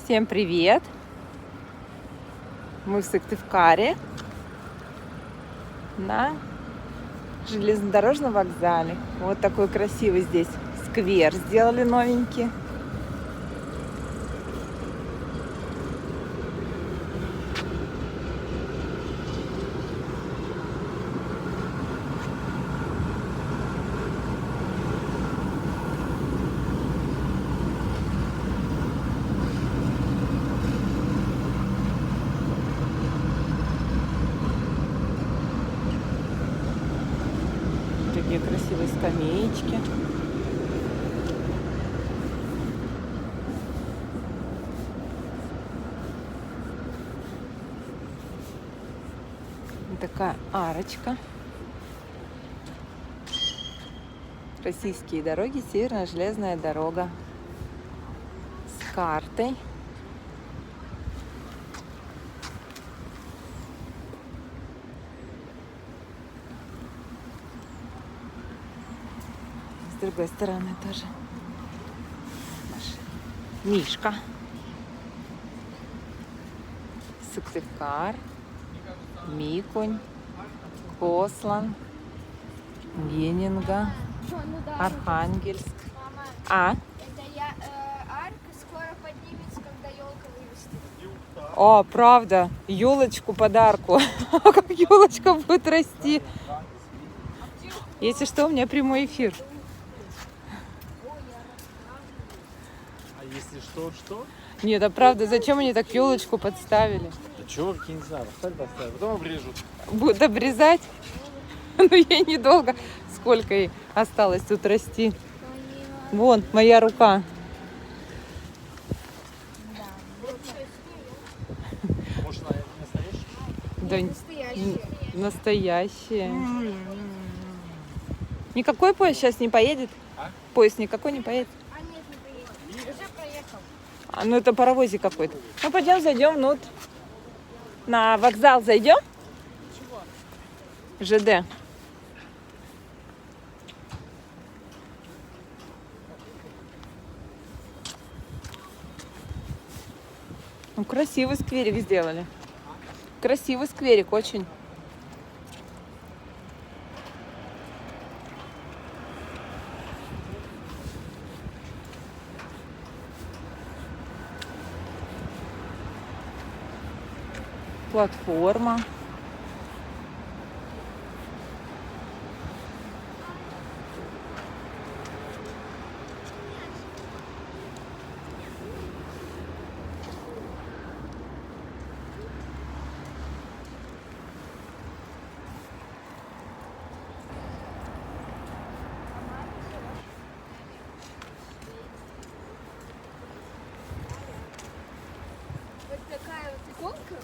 Всем привет! Мы в Сыктывкаре на железнодорожном вокзале. Вот такой красивый здесь сквер сделали новенький. Такие красивые скамеечки. И такая арочка. Российские дороги, Северная железная дорога. С картой. С другой стороны тоже наш Мишка. Сыктывкар, Микунь, Кослан, Генинга, Архангельск. А? Это арка скоро поднимется, когда елка вырастет. О, правда, елочку подарку. Как елочка будет расти. Если что, у меня прямой эфир. А если что? Нет, а правда, зачем они так елочку подставили? Да чего, я не знаю, поставь, потом обрежут. Будут обрезать? Ну, ей недолго. Сколько ей осталось тут расти? Вон, моя рука. Может, она настоящая? Да, настоящая. Никакой поезд сейчас не поедет? А? Поезд никакой не поедет? А нет, не поедет. Уже проехал. А, ну это паровозик какой-то. Ну пойдем, зайдем внутрь. На вокзал зайдем? Чего? ЖД. Ну, красивый скверик сделали. Красивый скверик, очень. Платформа. Вот такая вот иконка.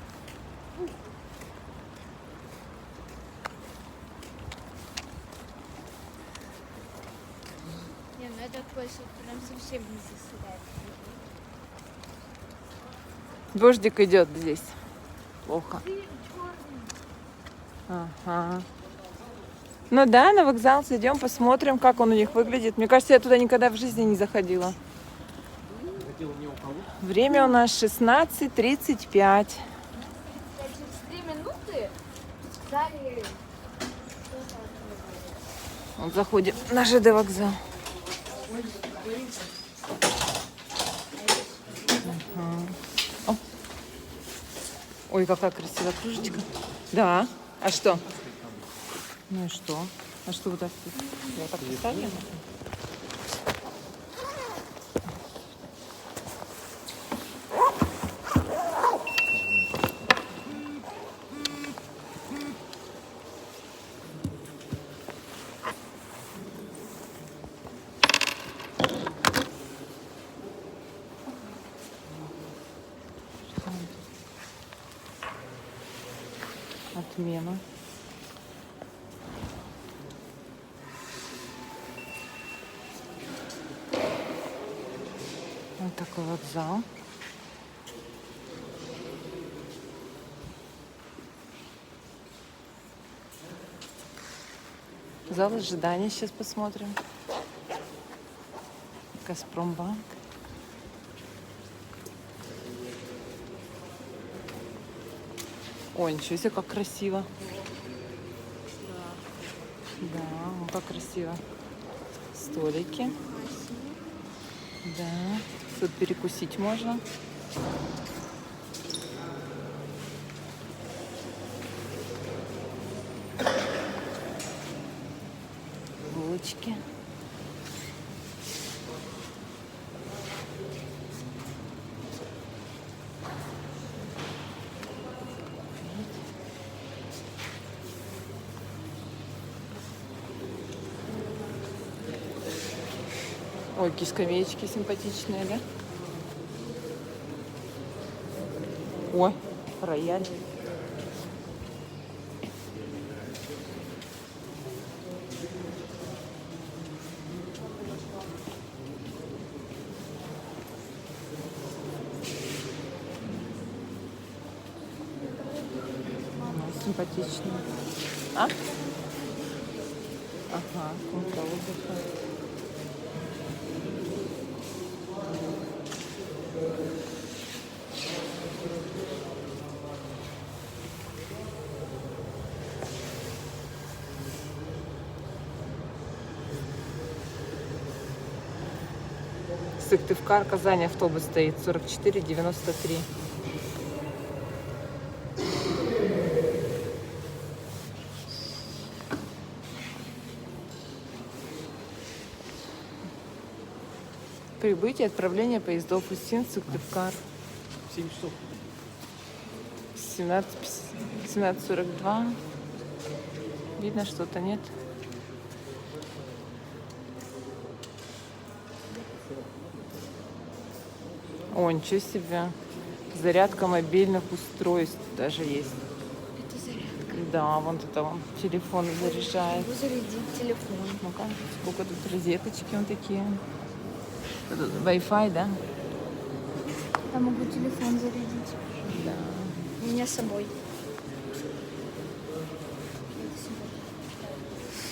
Не, ну это поезд прям совсем не заседает. Дождик идет здесь. Плохо. Ага. Ну да, на вокзал зайдем, посмотрим, как он у них выглядит. Мне кажется, я туда никогда в жизни не заходила. Хотела не у кого? Время у нас 16:35. Через 3 минуты сказали... Вот заходим на ЖД вокзал. Ага. О. Ой, какая красивая кружечка. Да. А что? Ну и что? А что вот так? Я так поставлю? Отмена. Вот такой вокзал. Зал ожидания сейчас посмотрим. Газпромбанк. Ой, ничего себе, как красиво. Да, ну как красиво. Столики. Да. Тут перекусить можно. Булочки. Ой, какие скамеечки симпатичные, да? Ой, рояль. Симпатичные. А? Ага, комната отдыха. Сыктывкар, Казань автобус стоит 44,93. Прибытие, отправление поездов Устин, Сыктывкар. 7 часов. 17:42. Видно что-то, нет? О, ничего себе. Зарядка мобильных устройств даже есть. Это зарядка. Да, вон это вон телефон заряжает. Могу зарядить телефон. Ну-ка, сколько тут розеточки вот такие. Тут Wi-Fi, да? Я могу телефон зарядить. Да. У меня с собой.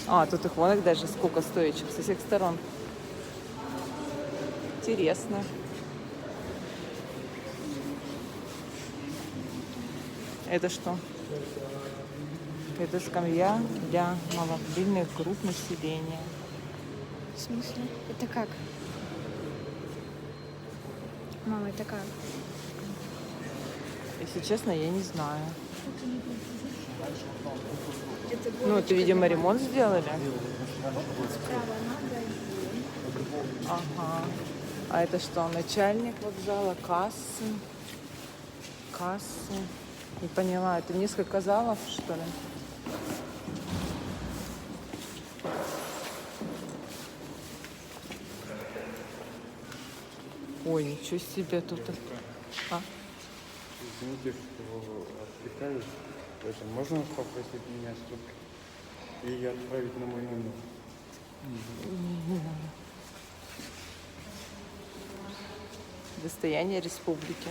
А, тут их вон их даже сколько стоечек со всех сторон. Интересно. Это что? Это скамья для маломобильных групп населения. В смысле? Это как? Мама, это как? Если честно, я не знаю. Это Ну, это, видимо, ремонт сделали. справа надо. Ага. А это что? Начальник вокзала, кассы. Кассы. Не поняла, это несколько залов, что ли? Ой, ничего себе тут. А? Извините, что отвлекаюсь. Это можно попросить меня столько и отправить на мой номер? Достояние республики.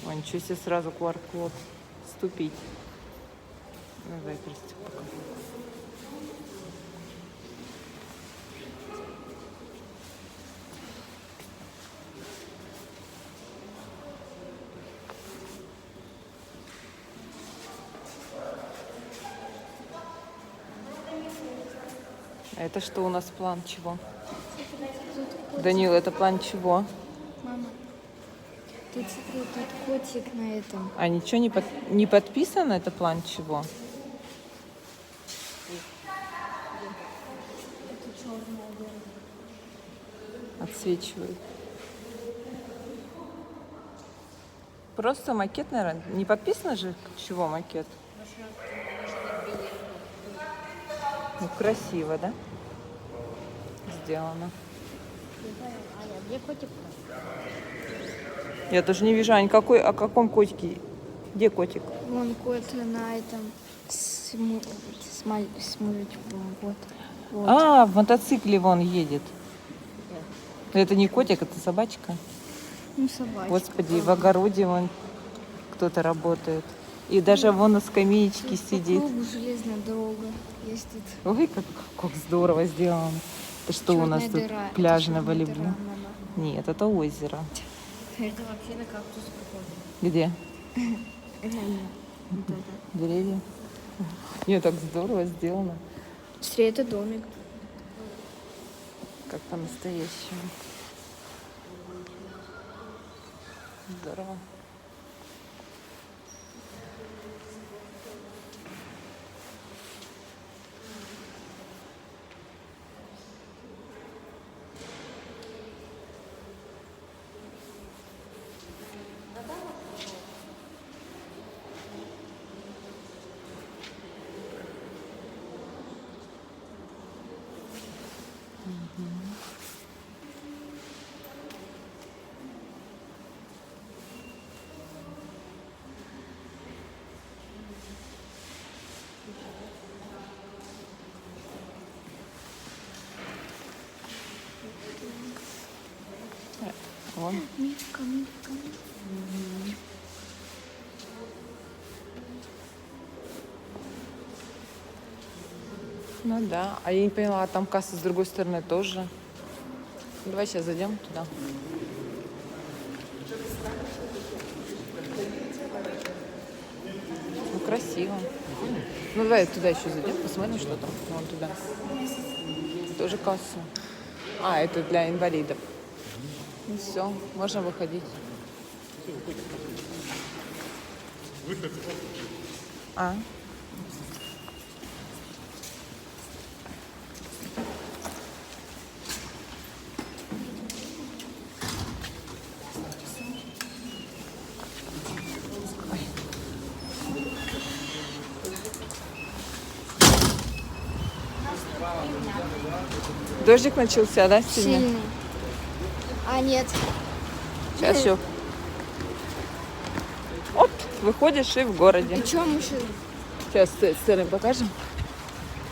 Ой, ничего себе, сразу QR-код. Вступить. Давай, Кристи, пока. А это что у нас план чего? Данил, это план чего? Мама, тут смотри, тут котик на этом. А ничего не подписано, это план чего? Это черная дырка. Отсвечивает. Просто макет, наверное. Не подписано же, чего макет? Ну, красиво, да? Сделано. Где котик? Я тоже не вижу, Ань, о каком котике? Где котик? Вон кот на этом с мальчиком. Вот. Вот. А, в мотоцикле вон едет. Это не котик, это собачка. Ну, собачка. Господи, в огороде вон кто-то работает. И даже вон на скамеечке Тут сидит. по кругу железная дорога ездит. Ой, как здорово сделано. Это что у нас тут? Черная дыра. Это Пляжный черная волейбол. дыра, мама. Нет, это озеро. Это вообще на кактус похоже. Где? Реально. Вот это. Деревья. Нет, так здорово сделано. Смотри, это домик. Как по-настоящему. Здорово. Вон. Мишка, Мишка. Ну да. А я не поняла, а там касса с другой стороны тоже. Ну, давай сейчас зайдем туда. Ну, красиво. Ну, давай туда еще зайдем, посмотрим, что там. Вон туда. Тоже касса. А, это для инвалидов. Ну все, можно выходить. А? Дождик начался, да, сильно? Сильный. А, нет. Сейчас все. Оп, выходишь и в городе. И что мы еще? Сейчас сцены покажем.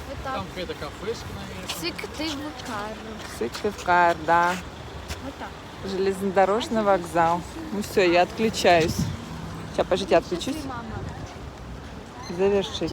Вот так. Там какая-то кафешка, наверное. Сыктывкар. Сыктывкар, да. Вот так. Железнодорожный вокзал. Ну все, я отключаюсь. Сейчас, подождите, отключусь. Мама. Завершить.